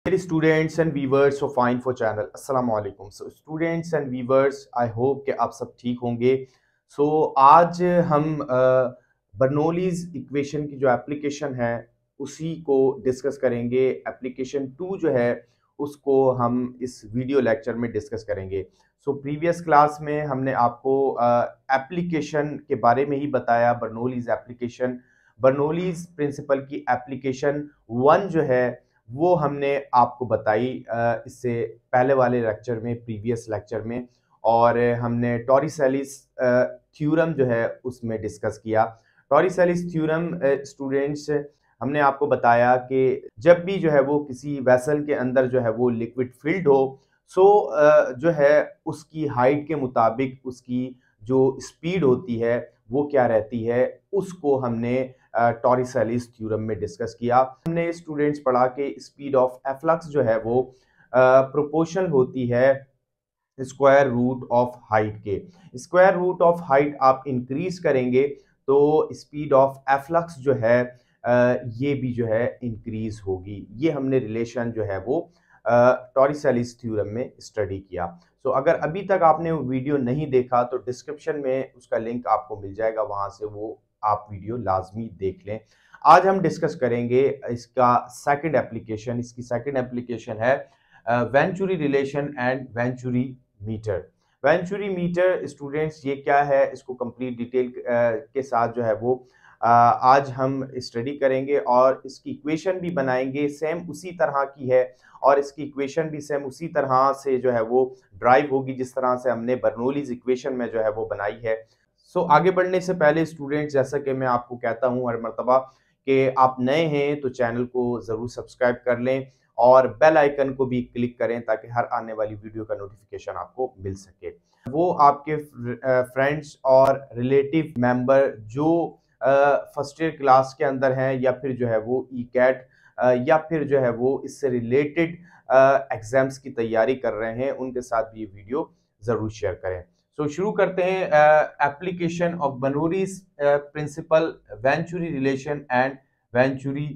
Dear students and viewers of Fine for channel, अस्सलाम वालेकुम। So students and viewers, I hope कि आप सब ठीक होंगे। So आज हम बर्नौलीज इक्वेशन की जो एप्लीकेशन है उसी को डिस्कस करेंगे। एप्लीकेशन 2 जो है उसको हम इस वीडियो लेक्चर में डिस्कस करेंगे। सो प्रीवियस क्लास में हमने आपको एप्लीकेशन के बारे में ही बताया, बर्नौलीज एप्लीकेशन, बर्नौलीज प्रिंसिपल की एप्लीकेशन 1 जो है वो हमने आपको बताई इससे पहले वाले लेक्चर में, प्रीवियस लेक्चर में, और हमने टॉरिसेलिस थ्योरम जो है उसमें डिस्कस किया। टॉरिसेलिस थ्योरम स्टूडेंट्स हमने आपको बताया कि जब भी जो है वो किसी वेसल के अंदर जो है वो लिक्विड फिल्ड हो, सो जो है उसकी हाइट के मुताबिक उसकी जो स्पीड होती है वो क्या रहती है, उसको हमने टॉरिसेलिस थ्योरम में डिस्कस किया। हमने स्टूडेंट्स पढ़ा कि स्पीड ऑफ एफ्लक्स जो है वो प्रोपोर्शनल होती है स्क्वायर रूट ऑफ हाइट के। स्क्वायर रूट ऑफ हाइट आप इंक्रीज करेंगे तो स्पीड ऑफ एफ्लक्स जो है ये भी जो है इंक्रीज होगी। ये हमने रिलेशन जो है वो टॉरिसेलिस थ्योरम में स्टडी किया। सो अगर अभी तक आपने वो वीडियो नहीं देखा तो डिस्क्रिप्शन में उसका लिंक आपको मिल जाएगा, वहां से वो आप वीडियो लाजमी देख लें। आज हम डिस्कस करेंगे इसका सेकंड एप्लीकेशन। इसकी सेकंड एप्लीकेशन है venturi relation and venturi metre. Venturi meter students ये क्या है, इसको कंप्लीट डिटेल के साथ जो है वो आज हम स्टडी करेंगे और इसकी इक्वेशन भी बनाएंगे, सेम उसी तरह की है, और इसकी इक्वेशन भी सेम उसी तरह से जो है वो ड्राइव होगी जिस तरह से हमने बर्नौलीज इक्वेशन में जो है वो बनाई है। सो आगे बढ़ने से पहले स्टूडेंट्स, जैसा कि मैं आपको कहता हूं हर मर्तबा कि आप नए हैं तो चैनल को ज़रूर सब्सक्राइब कर लें और बेल आइकन को भी क्लिक करें ताकि हर आने वाली वीडियो का नोटिफिकेशन आपको मिल सके। वो आपके फ्रेंड्स और रिलेटिव मेंबर जो फर्स्ट ईयर क्लास के अंदर हैं या फिर जो है वो ई कैट या फिर जो है वो इससे रिलेटेड एग्जाम्स की तैयारी कर रहे हैं, उनके साथ भी ये वीडियो ज़रूर शेयर करें। सो शुरू करते हैं application of Bernoulli's principle, venturi relation and venturi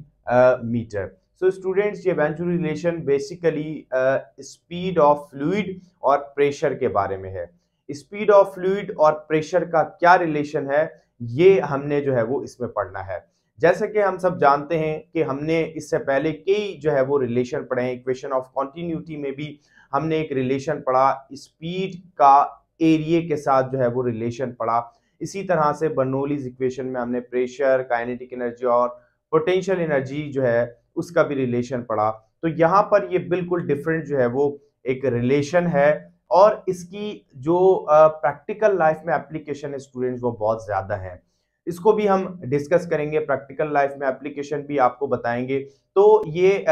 meter. So students, ये venturi relation basically speed of fluid और प्रेशर के बारे में है। स्पीड ऑफ फ्लूइड और प्रेशर का क्या रिलेशन है, ये हमने जो है वो इसमें पढ़ना है। जैसे कि हम सब जानते हैं कि हमने इससे पहले कई जो है वो रिलेशन पढ़े हैं। इक्वेशन ऑफ कॉन्टिन्यूटी में भी हमने एक रिलेशन पढ़ा, स्पीड का एरिया के साथ जो है वो रिलेशन पढ़ा। इसी तरह से बर्नौलीज इक्वेशन में हमने प्रेशर, काइनेटिक एनर्जी और पोटेंशियल एनर्जी जो है उसका भी रिलेशन पढ़ा। तो यहाँ पर ये बिल्कुल डिफरेंट जो है वो एक रिलेशन है और इसकी जो प्रैक्टिकल लाइफ में एप्लीकेशन है स्टूडेंट्स वो बहुत ज्यादा है। इसको भी हम डिस्कस करेंगे, प्रैक्टिकल लाइफ में एप्लीकेशन भी आपको बताएंगे। तो ये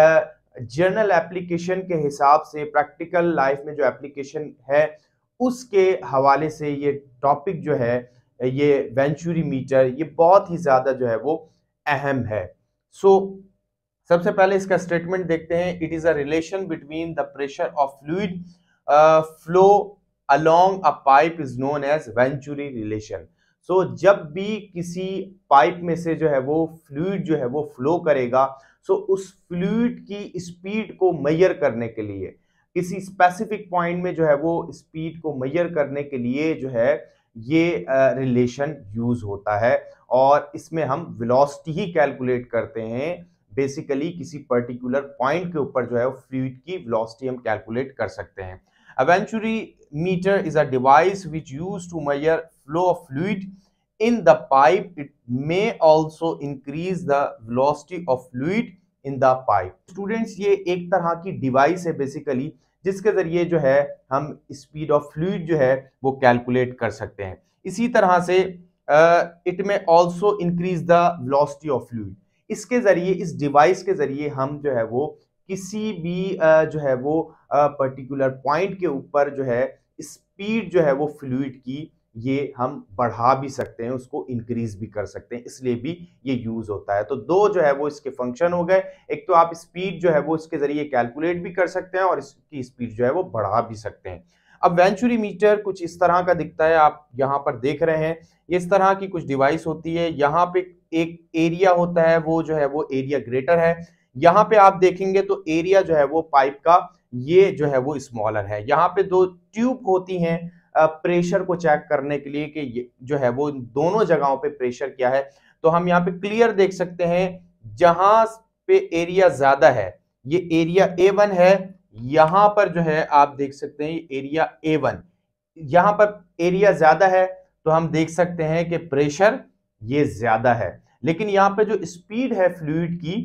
जर्नल एप्लीकेशन के हिसाब से प्रैक्टिकल लाइफ में जो एप्लीकेशन है उसके हवाले से ये टॉपिक जो है, ये वेंचुरी मीटर, ये बहुत ही ज्यादा जो है वो अहम है। सो सबसे पहले इसका स्टेटमेंट देखते हैं। It is a relation between the pressure of fluid flow along a pipe is known as venturi relation. So जब भी किसी पाइप में से जो है वो फ्लूइड जो है वो फ्लो करेगा, सो उस फ्लूइड की स्पीड को मेजर करने के लिए, किसी स्पेसिफिक पॉइंट में जो है वो स्पीड को मेजर करने के लिए जो है ये रिलेशन यूज होता है और इसमें हम वेलोसिटी ही कैलकुलेट करते हैं। बेसिकली किसी पर्टिकुलर पॉइंट के ऊपर जो है फ्लूइड की वेलोसिटी हम कैलकुलेट कर सकते हैं। A Venturi meter is a device which used to measure flow of fluid in the pipe. It may also increase the velocity of fluid in the pipe. Students, ये एक तरह की device है basically जिसके जरिए जो है हम स्पीड ऑफ फ्लूइड जो है वो कैलकुलेट कर सकते हैं। इसी तरह से इट में also increase the velocity of fluid. इसके जरिए, इस डिवाइस के जरिए हम जो है वो किसी भी जो है वो पर्टिकुलर पॉइंट के ऊपर जो है स्पीड जो है वो फ्लूइड की ये हम बढ़ा भी सकते हैं, उसको इंक्रीज भी कर सकते हैं, इसलिए भी ये यूज होता है। तो दो जो है वो इसके फंक्शन हो गए। एक तो आप स्पीड जो है वो इसके जरिए कैलकुलेट भी कर सकते हैं और इसकी स्पीड जो है वो बढ़ा भी सकते हैं। अब वेंचुरी मीटर कुछ इस तरह का दिखता है, आप यहाँ पर देख रहे हैं। इस तरह की कुछ डिवाइस होती है, यहाँ पे एक एरिया होता है, वो जो है वो एरिया ग्रेटर है। यहाँ पे आप देखेंगे तो एरिया जो है वो पाइप का ये जो है वो स्मॉलर है। यहाँ पे दो ट्यूब होती हैं प्रेशर को चेक करने के लिए कि ये जो है वो दोनों जगहों पे प्रेशर क्या है। तो हम यहाँ पे क्लियर देख सकते हैं, जहां पे एरिया ज्यादा है ये एरिया A1 है, यहां पर जो है आप देख सकते हैं एरिया A1, यहां पर एरिया ज्यादा है तो हम देख सकते हैं कि प्रेशर ये ज्यादा है, लेकिन यहां पे जो स्पीड है फ्लूइड की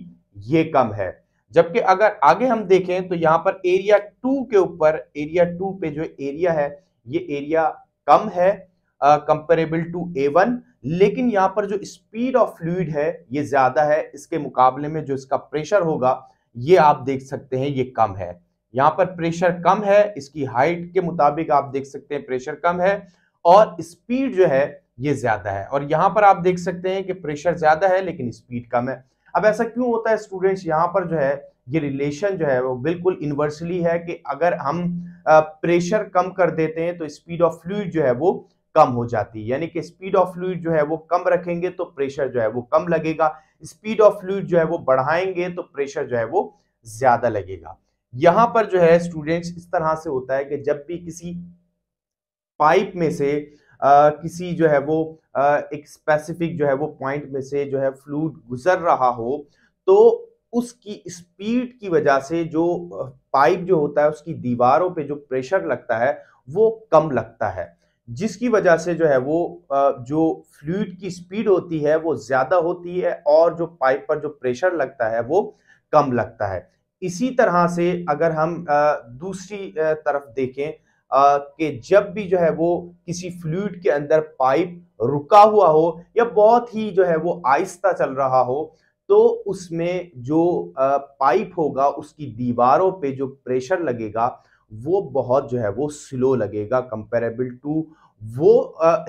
ये कम है। जबकि अगर आगे हम देखें तो यहां पर एरिया 2 के ऊपर, एरिया 2 पे जो एरिया है ये एरिया कम है कंपेरेबल टू A1, लेकिन यहां पर जो स्पीड ऑफ फ्लूइड है ये ज्यादा है, इसके मुकाबले में जो इसका प्रेशर होगा ये आप देख सकते हैं ये कम है। यहां पर प्रेशर कम है, इसकी हाइट के मुताबिक आप देख सकते हैं प्रेशर कम है और स्पीड जो है ये ज्यादा है। और यहां पर आप देख सकते हैं कि प्रेशर ज्यादा है लेकिन स्पीड कम है। अब ऐसा क्यों होता है स्टूडेंट्स? यहाँ पर जो है ये रिलेशन जो है वो बिल्कुल इनवर्सली है कि अगर हम प्रेशर कम कर देते हैं तो स्पीड ऑफ फ्लूइड जो है वो कम हो जाती है, यानी कि स्पीड ऑफ फ्लूइड जो है वो कम रखेंगे तो प्रेशर जो है वो कम लगेगा, स्पीड ऑफ फ्लूइड जो है वो बढ़ाएंगे तो प्रेशर जो है वो ज्यादा लगेगा। यहां पर जो है स्टूडेंट्स इस तरह से होता है कि जब भी किसी पाइप में से किसी जो है वो एक स्पेसिफिक जो है वो पॉइंट में से जो है फ्लूइड गुजर रहा हो तो उसकी स्पीड की वजह से जो पाइप जो होता है उसकी दीवारों पे जो प्रेशर लगता है वो कम लगता है, जिसकी वजह से जो है वो जो फ्लूइड की स्पीड होती है वो ज्यादा होती है और जो पाइप पर जो प्रेशर लगता है वो कम लगता है। इसी तरह से अगर हम दूसरी तरफ देखें कि जब भी जो है वो किसी फ्लूइड के अंदर पाइप रुका हुआ हो या बहुत ही जो है वो आहिस्ता चल रहा हो तो उसमें जो पाइप होगा उसकी दीवारों पे जो प्रेशर लगेगा वो बहुत जो है वो स्लो लगेगा कंपेरेबल टू वो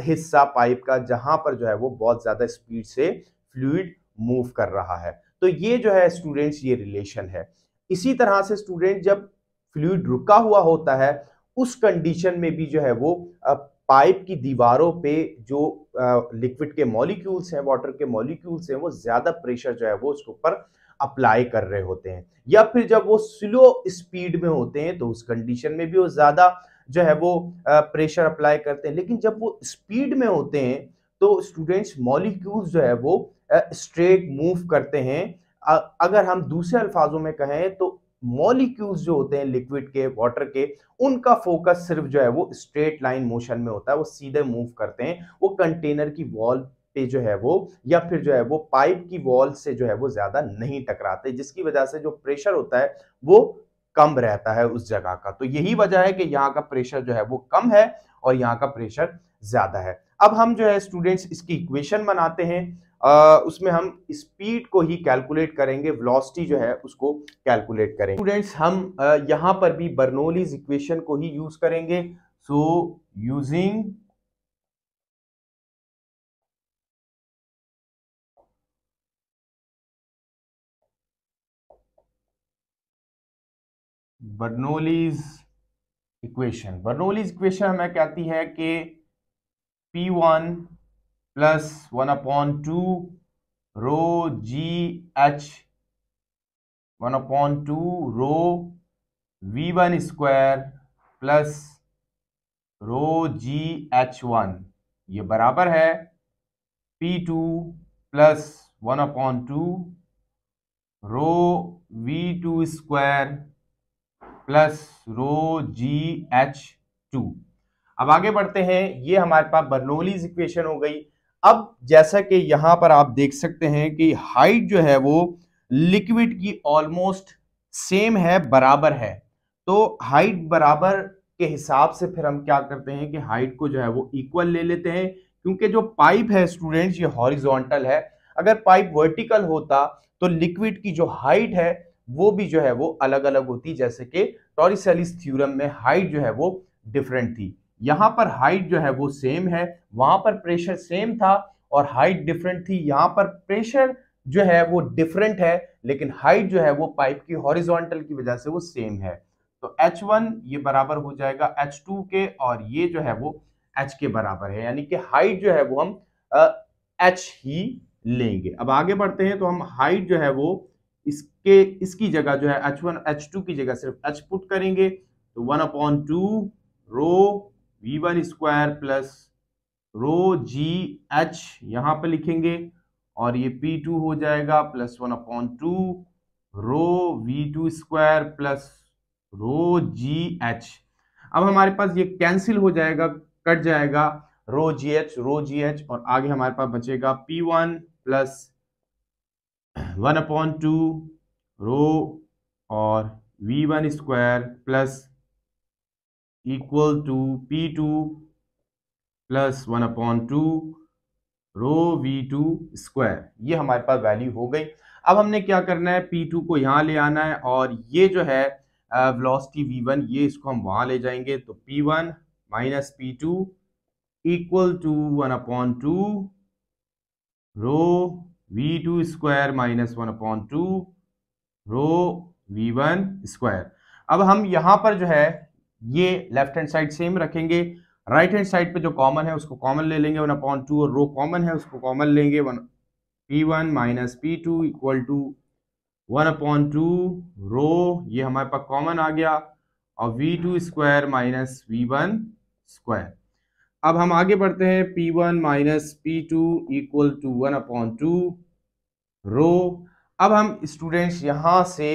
हिस्सा पाइप का जहां पर जो है वो बहुत ज्यादा स्पीड से फ्लूइड मूव कर रहा है। तो ये जो है स्टूडेंट्स ये रिलेशन है। इसी तरह से स्टूडेंट जब फ्लूइड रुका हुआ होता है उस कंडीशन में भी जो है वो पाइप की दीवारों पे जो लिक्विड के मॉलिक्यूल्स हैं, वाटर के मॉलिक्यूल्स हैं, वो ज्यादा प्रेशर जो है वो उसके ऊपर अप्लाई कर रहे होते हैं। या फिर जब वो स्लो स्पीड में होते हैं तो उस कंडीशन में भी वो ज्यादा जो है वो प्रेशर अप्लाई करते हैं। लेकिन जब वो स्पीड में होते हैं तो स्टूडेंट्स मॉलिक्यूल्स जो है वो स्ट्रेट मूव करते हैं। अगर हम दूसरे अल्फाजों में कहें तो मॉलिक्यूल्स जो होते हैं लिक्विड के, वाटर के, उनका फोकस सिर्फ जो है वो स्ट्रेट लाइन मोशन में होता है, वो सीधे मूव करते हैं, वो कंटेनर की वॉल पे जो है वो या फिर जो है वो पाइप की वॉल से जो है वो ज्यादा नहीं टकराते, जिसकी वजह से जो प्रेशर होता है वो कम रहता है उस जगह का। तो यही वजह है कि यहाँ का प्रेशर जो है वो कम है और यहाँ का प्रेशर ज्यादा है। अब हम जो है स्टूडेंट्स इसकी इक्वेशन बनाते हैं, उसमें हम स्पीड को ही कैलकुलेट करेंगे, वेलोसिटी जो है उसको कैलकुलेट करेंगे। स्टूडेंट्स हम यहां पर भी बर्नौलीज इक्वेशन को ही यूज करेंगे। So using Bernoulli's equation, Bernoulli's equation हमें कहती है कि P1 प्लस 1/2 रो जी H 1/2 rho V1 square plus रो जी H1 ये बराबर है P2 plus 1/2 rho V2 square plus रो जी H2। अब आगे बढ़ते हैं, ये हमारे पास बर्नौलीज इक्वेशन हो गई। अब जैसा कि यहां पर आप देख सकते हैं कि हाइट जो है वो लिक्विड की ऑलमोस्ट सेम है, बराबर है। तो हाइट बराबर के हिसाब से फिर हम क्या करते हैं कि हाइट को जो है वो इक्वल ले लेते हैं, क्योंकि जो पाइप है स्टूडेंट्स ये हॉरिजॉन्टल है। अगर पाइप वर्टिकल होता तो लिक्विड की जो हाइट है वो भी जो है वो अलग अलग होती, जैसे कि टॉरिसेलिस थ्योरम में हाइट जो है वो डिफरेंट थी। यहां पर हाइट जो है वो सेम है, वहां पर प्रेशर सेम था और हाइट डिफरेंट थी। यहां पर प्रेशर जो है वो डिफरेंट है लेकिन हाइट जो है वो पाइप की हॉरिजॉन्टल की वजह से वो सेम है। तो H1 ये बराबर हो जाएगा H2 के और ये जो है वो H के बराबर है, यानी कि हाइट जो है वो हम H ही लेंगे। अब आगे बढ़ते हैं तो हम हाइट जो है वो इसकी जगह जो है H1 H2 की जगह सिर्फ H पुट करेंगे, तो 1/2 रो V1 स्क्वायर प्लस रो GH यहाँ पे लिखेंगे, और ये P2 हो जाएगा plus 1/2 rho V2 square plus रो GH। अब हमारे पास ये कैंसिल हो जाएगा, कट जाएगा रो जी एच, और आगे हमारे पास बचेगा P1 प्लस 1/2 रो और V1 square plus equal to P2 plus 1/2 rho V2 square. ये हमारे पास वैल्यू हो गई। अब हमने क्या करना है, P2 को यहाँ ले आना है, और ये जो है वेलोसिटी V1, ये इसको हम वहां ले जाएंगे, तो P1 minus P2 equal to 1/2 rho V2 square minus 1/2 rho V1 square. अब हम यहां पर जो है ये लेफ्ट हैंड साइड सेम रखेंगे, राइट हैंड साइड पे जो कॉमन है उसको कॉमन ले लेंगे 1/2, और रो कॉमन है उसको कॉमन लेंगे, P1 minus P2 equal to 1/2 रो, ये हमारे पास कॉमन आ गया, और V2 square minus V1 square. अब हम आगे बढ़ते हैं, P1 minus P2 equal to 1/2 रो। अब हम स्टूडेंट्स यहां से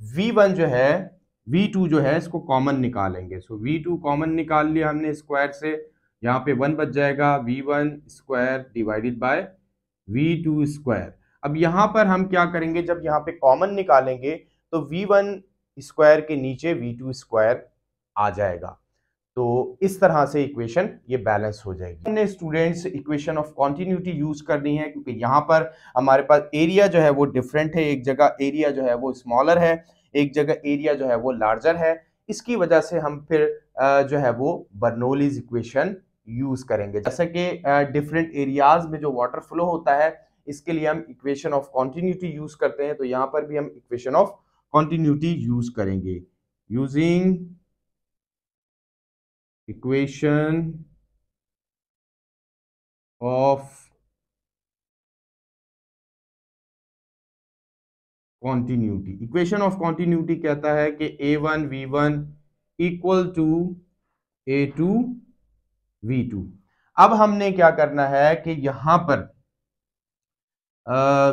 V1 जो है V2 जो है इसको कॉमन निकालेंगे, सो V2 कॉमन निकाल लिया हमने स्क्वायर से, यहाँ पे 1 बच जाएगा, V1 square divided by V2 square. अब यहाँ पर हम क्या करेंगे, जब यहाँ पे कॉमन निकालेंगे तो V1 स्क्वायर के नीचे V2 स्क्वायर आ जाएगा, तो इस तरह से इक्वेशन ये बैलेंस हो जाएगी। हमने students equation of continuity use करनी है, क्योंकि यहाँ पर हमारे पास एरिया जो है वो डिफरेंट है, एक जगह एरिया जो है वो स्मॉलर है, एक जगह एरिया जो है वो लार्जर है। इसकी वजह से हम फिर जो है वो बर्नौलीज इक्वेशन यूज करेंगे, जैसे कि डिफरेंट एरियाज में जो वाटर फ्लो होता है, इसके लिए हम इक्वेशन ऑफ कॉन्टिन्यूटी यूज करते हैं, तो यहाँ पर भी हम इक्वेशन ऑफ कॉन्टिन्यूटी यूज करेंगे, using equation of continuity. Equation of continuity कहता है कि A1 V1 equal to A2 V2। अब हमने क्या करना है कि यहां पर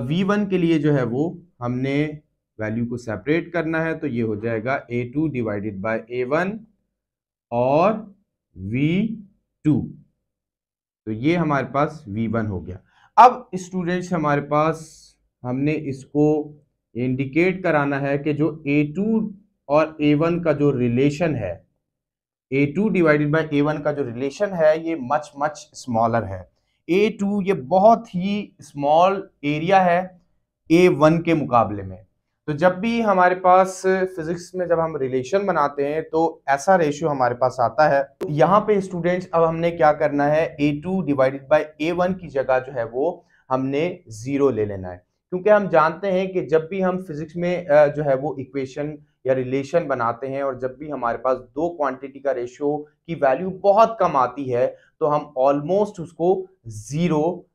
V1 के लिए जो है वो हमने वैल्यू को सेपरेट करना है, तो ये हो जाएगा A2 डिवाइडेड बाय A1 और V2, तो ये हमारे पास V1 हो गया। अब स्टूडेंट्स हमारे पास हमने इसको इंडिकेट कराना है कि जो A2 और A1 का जो रिलेशन है, A2 डिवाइडेड बाय A1 का जो रिलेशन है ये मच स्मॉलर है। A2 ये बहुत ही स्मॉल एरिया है A1 के मुकाबले में, तो जब भी हमारे पास फिजिक्स में जब हम रिलेशन बनाते हैं तो ऐसा रेशियो हमारे पास आता है। तो यहाँ पे स्टूडेंट्स अब हमने क्या करना है, A2 डिवाइडेड बाय A1 की जगह जो है वो हमने 0 ले लेना है, क्योंकि हम जानते हैं कि जब भी हम फिजिक्स में जो है वो इक्वेशन या रिलेशन बनाते हैं, और जब भी हमारे पास दो क्वांटिटी का रेशियो की वैल्यू बहुत कम आती है, तो हम ऑलमोस्ट उसको 0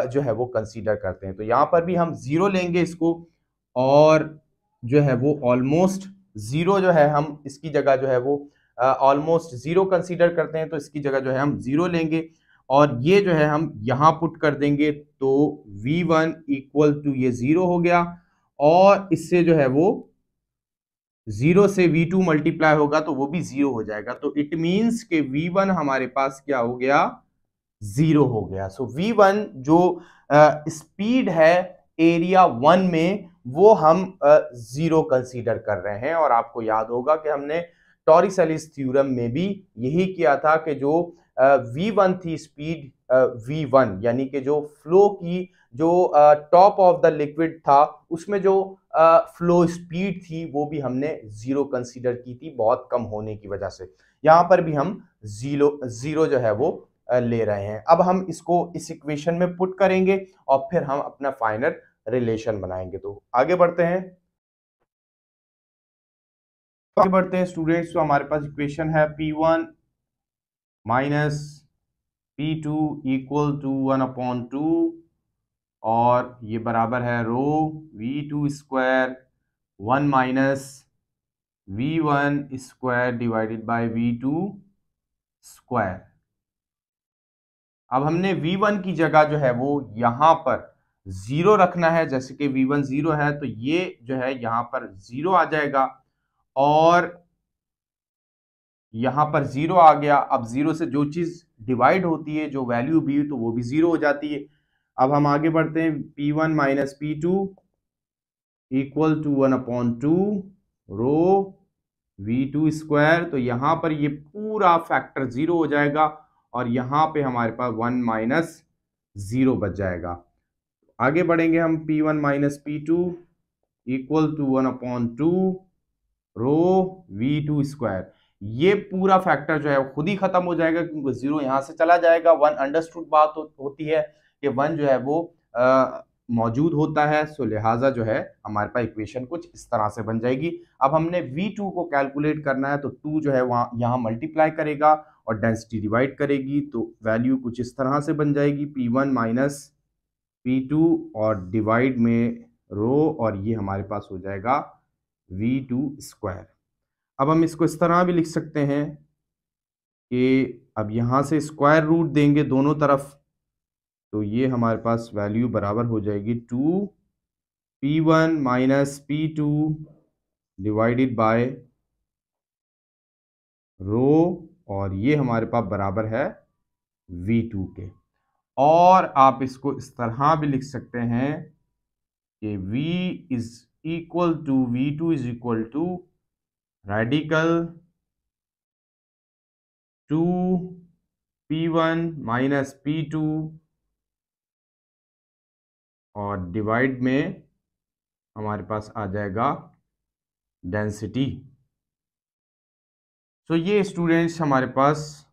जो है वो कंसीडर करते हैं। तो यहाँ पर भी हम 0 लेंगे इसको, और जो है वो ऑलमोस्ट 0 जो है हम इसकी जगह जो है वो ऑलमोस्ट 0 कंसीडर करते हैं, तो इसकी जगह जो है हम 0 लेंगे, और ये जो है हम यहाँ पुट कर देंगे, तो V1 इक्वल टू ये 0 हो गया, और इससे जो है वो 0 से V2 मल्टीप्लाई होगा तो वो भी 0 हो जाएगा, तो इट मींस के V1 हमारे पास क्या हो गया, 0 हो गया। सो V1 जो स्पीड है एरिया 1 में वो हम 0 कंसीडर कर रहे हैं, और आपको याद होगा कि हमने टॉरिस-एलिस थ्योरम में भी यही किया था कि जो V1 थी स्पीड V1, यानी कि जो फ्लो की जो टॉप ऑफ द लिक्विड था उसमें जो फ्लो स्पीड थी वो भी हमने 0 कंसीडर की थी, बहुत कम होने की वजह से। यहाँ पर भी हम 0 जो है वो ले रहे हैं। अब हम इसको इस इक्वेशन में पुट करेंगे और फिर हम अपना फाइनल रिलेशन बनाएंगे। तो आगे बढ़ते हैं स्टूडेंट्स। तो हमारे पास इक्वेशन है P1 minus P2 equal to 1/2 और ये बराबर है रो V2 square 1 minus V1 square divided by V2 square. अब हमने V1 की जगह जो है वो यहां पर 0 रखना है, जैसे कि V1 0 है तो ये जो है यहां पर 0 आ जाएगा, और यहां पर 0 आ गया। अब 0 से जो चीज डिवाइड होती है, जो वैल्यू भी, तो वो भी 0 हो जाती है। अब हम आगे बढ़ते हैं, P1 minus P2 equal to 1/2 rho V2 square. तो यहां पर ये पूरा फैक्टर 0 हो जाएगा और यहां पे हमारे पास 1 माइनस 0 बच जाएगा। आगे बढ़ेंगे हम, P1 minus P2 equal to 1/2 rho V2 square. ये पूरा फैक्टर जो है खुद ही खत्म हो जाएगा, क्योंकि 0 यहां से चला जाएगा। 1 अंडरस्टूड बात होती है कि 1 जो है वो मौजूद होता है, सो लिहाजा जो है हमारे पास इक्वेशन कुछ इस तरह से बन जाएगी। अब हमने V2 को कैलकुलेट करना है, तो 2 जो है वहां यहां मल्टीप्लाई करेगा और डेंसिटी डिवाइड करेगी, तो वैल्यू कुछ इस तरह से बन जाएगी, P1 माइनस P2 और डिवाइड में रो, और ये हमारे पास हो जाएगा V2 स्क्वायर। अब हम इसको इस तरह भी लिख सकते हैं कि अब यहां से स्क्वायर रूट देंगे दोनों तरफ, तो ये हमारे पास वैल्यू बराबर हो जाएगी 2P1 minus P2 divided by रो, और ये हमारे पास बराबर है V2 के। और आप इसको इस तरह भी लिख सकते हैं कि V is equal to V2 is equal to radical 2P1 minus P2 और डिवाइड में हमारे पास आ जाएगा डेंसिटी। तो ये स्टूडेंट्स हमारे पास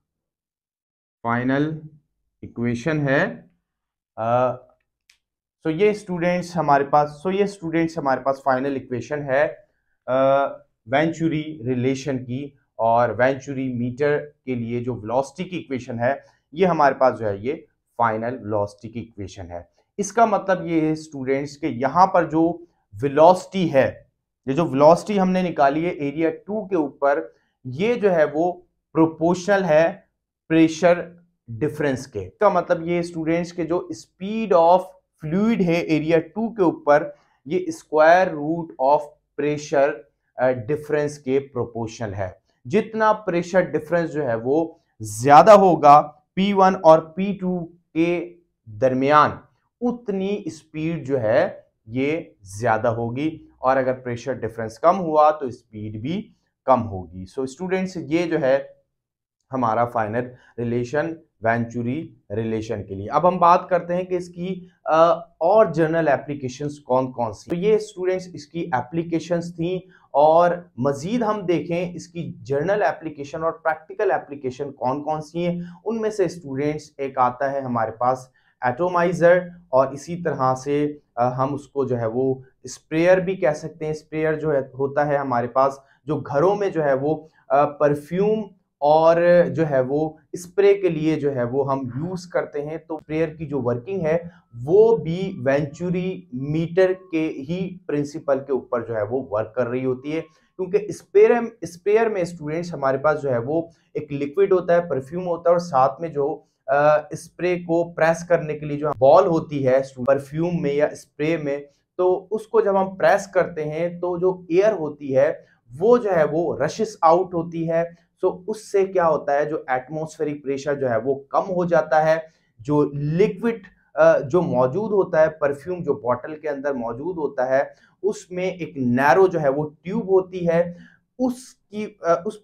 फाइनल इक्वेशन है। सो ये स्टूडेंट्स हमारे पास फाइनल इक्वेशन है वेंचुरी रिलेशन की, और वेंचुरी मीटर के लिए जो वेलोसिटी की इक्वेशन है, ये हमारे पास जो है ये फाइनल वेलोसिटी की इक्वेशन है। इसका मतलब ये है स्टूडेंट्स के यहाँ पर जो वेलोसिटी है, ये जो वेलोसिटी हमने निकाली है एरिया 2 के ऊपर, ये जो है वो प्रोपोर्शनल है प्रेशर डिफरेंस के। इसका मतलब ये स्टूडेंट्स के जो स्पीड ऑफ फ्लूइड है एरिया 2 के ऊपर, ये square root of pressure difference के प्रोपोर्शनल है। जितना प्रेशर डिफरेंस जो है वो ज्यादा होगा P1 और P2 के दरमियान, उतनी स्पीड जो है ये ज्यादा होगी, और अगर प्रेशर डिफरेंस कम हुआ तो स्पीड भी कम होगी। सो स्टूडेंट्स, ये जो है हमारा फाइनल रिलेशन वेंचुरी रिलेशन के लिए। अब हम बात करते हैं कि इसकी और जनरल एप्लीकेशंस कौन कौन सी। तो ये स्टूडेंट्स इसकी एप्लीकेशंस थी, और मजीद हम देखें इसकी जर्नल एप्लीकेशन और प्रैक्टिकल एप्लीकेशन कौन कौन सी हैं, उनमें से स्टूडेंट्स एक आता है हमारे पास एटोमाइजर, और इसी तरह से हम उसको जो है वो स्प्रेयर भी कह सकते हैं। स्प्रेयर जो है होता है हमारे पास, जो घरों में जो है वो परफ्यूम और जो है वो स्प्रे के लिए जो है वो हम यूज करते हैं। तो स्प्रेयर की जो वर्किंग है वो भी वेंचुरी मीटर के ही प्रिंसिपल के ऊपर जो है वो वर्क कर रही होती है, क्योंकि स्प्रेयर में स्टूडेंट्स हमारे पास जो है वो एक लिक्विड होता है, परफ्यूम होता है, और साथ में जो स्प्रे को प्रेस करने के लिए जो बॉल होती है परफ्यूम में या स्प्रे में, तो उसको जब हम प्रेस करते हैं तो जो एयर होती है वो जो है वो रशेस आउट होती है। तो उससे क्या होता है, जो एटमॉस्फेरिक प्रेशर जो है वो कम हो जाता है। जो लिक्विड जो मौजूद होता है, परफ्यूम जो बॉटल के अंदर मौजूद होता है, उसमें एक नैरो जो है वो ट्यूब होती है, उस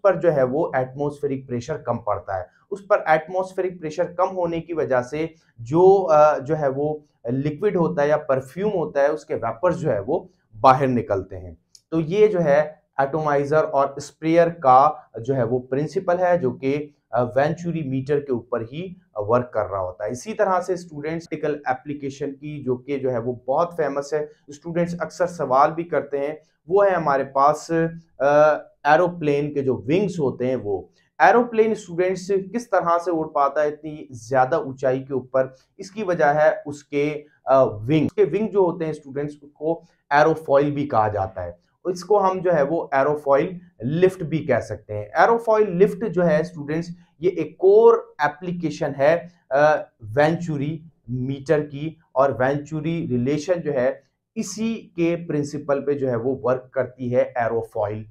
पर जो है वो एटमॉस्फेरिक प्रेशर कम पड़ता है। उस पर एटमॉस्फेरिक प्रेशर कम होने की वजह से जो है वो लिक्विड होता है या परफ्यूम होता है, उसके वेपर्स जो है वो बाहर निकलते हैं। तो ये जो है एटोमाइजर और स्प्रेयर का जो है वो प्रिंसिपल है, जो कि वेंचुरी मीटर के ऊपर ही वर्क कर रहा होता है। इसी तरह से स्टूडेंट्स प्रैक्टिकल एप्लीकेशन की जो है वो बहुत फेमस है, स्टूडेंट्स अक्सर सवाल भी करते हैं, वो है हमारे पास एरोप्लेन के जो विंग्स होते हैं। वो एरोप्लेन स्टूडेंट्स किस तरह से उड़ पाता है इतनी ज्यादा ऊंचाई के ऊपर, इसकी वजह है उसके विंग जो होते हैं स्टूडेंट्स, उसको एरोफॉइल भी कहा जाता है। इसको हम जो है वो एरोफॉइल लिफ्ट भी कह सकते हैं। एरोफॉइल लिफ्ट जो है स्टूडेंट्स, ये एक और एप्लीकेशन है वेंचुरी मीटर की, और वेंचुरी रिलेशन जो है इसी के प्रिंसिपल पे जो है वो वर्क करती है एरोफॉइल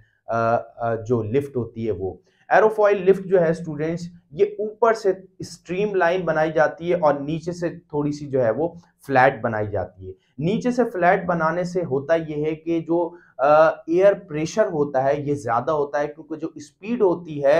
जो लिफ्ट होती है वो। एरोफॉइल लिफ्ट जो है स्टूडेंट्स, ये ऊपर से स्ट्रीम लाइन बनाई जाती है और नीचे से थोड़ी सी जो है वो फ्लैट बनाई जाती है। नीचे से फ्लैट बनाने से होता यह है कि जो एयर प्रेशर होता है ये ज्यादा होता है, क्योंकि जो स्पीड होती है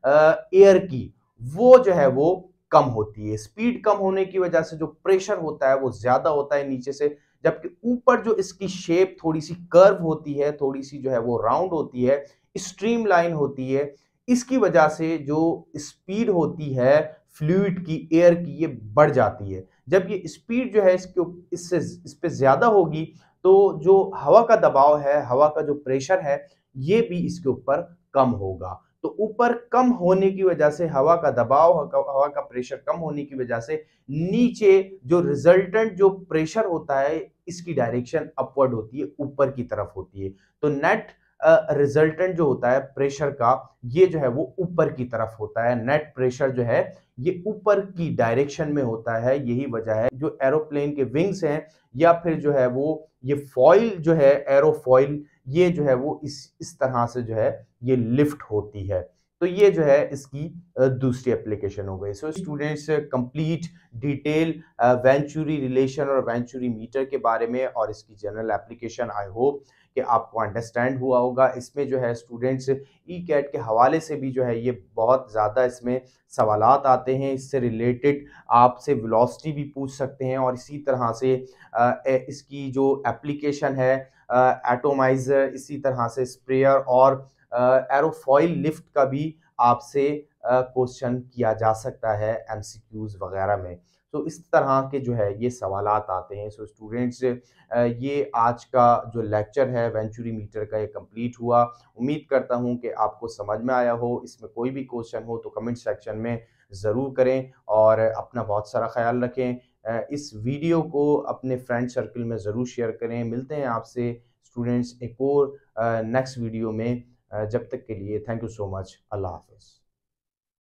एयर की वो जो है वो कम होती है। स्पीड कम होने की वजह से जो प्रेशर होता है वो ज्यादा होता है नीचे से, जबकि ऊपर जो इसकी शेप थोड़ी सी कर्व होती है, थोड़ी सी जो है वो राउंड होती है, स्ट्रीम लाइन होती है। इसकी वजह से जो स्पीड होती है फ्लूइड की, एयर की, ये बढ़ जाती है। जब ये स्पीड जो है इस पे ज्यादा होगी तो जो हवा का दबाव है, हवा का जो प्रेशर है, ये भी इसके ऊपर कम होगा। तो ऊपर कम होने की वजह से हवा का दबाव, हवा का प्रेशर कम होने की वजह से नीचे जो रिजल्टेंट जो प्रेशर होता है इसकी डायरेक्शन अपवर्ड होती है, ऊपर की तरफ होती है। तो नेट रिजल्टेंट जो होता है प्रेशर का, ये जो है वो ऊपर की तरफ होता है। नेट प्रेशर जो है ये ऊपर की डायरेक्शन में होता है। यही वजह है जो एरोप्लेन के विंग्स हैं या फिर जो है वो ये फॉइल जो है एरोफॉइल, ये जो है वो इस तरह से जो है ये लिफ्ट होती है। तो ये जो है इसकी दूसरी एप्लीकेशन हो गई। So students, complete detail venturi relation और वेंचुरी मीटर के बारे में और इसकी जनरल एप्लीकेशन आई होप कि आपको अंडरस्टैंड हुआ होगा। इसमें जो है स्टूडेंट्स ई कैट के हवाले से भी जो है ये बहुत ज़्यादा इसमें सवालात आते हैं। इससे रिलेटेड आपसे वेलोसिटी भी पूछ सकते हैं, और इसी तरह से इसकी जो एप्लीकेशन है एटोमाइजर, इसी तरह से स्प्रेयर और एरोफॉइल लिफ्ट का भी आपसे क्वेश्चन किया जा सकता है एमसीक्यूज वगैरह में। तो इस तरह के जो है ये सवालात आते हैं। सो स्टूडेंट्स, ये आज का जो लेक्चर है वेंचुरी मीटर का, ये कंप्लीट हुआ। उम्मीद करता हूँ कि आपको समझ में आया हो। इसमें कोई भी क्वेश्चन हो तो कमेंट सेक्शन में ज़रूर करें, और अपना बहुत सारा ख्याल रखें। इस वीडियो को अपने फ्रेंड सर्कल में ज़रूर शेयर करें। मिलते हैं आपसे स्टूडेंट्स एक और नेक्स्ट वीडियो में। जब तक के लिए थैंक यू सो मच। अल्लाह हाफ़िज़।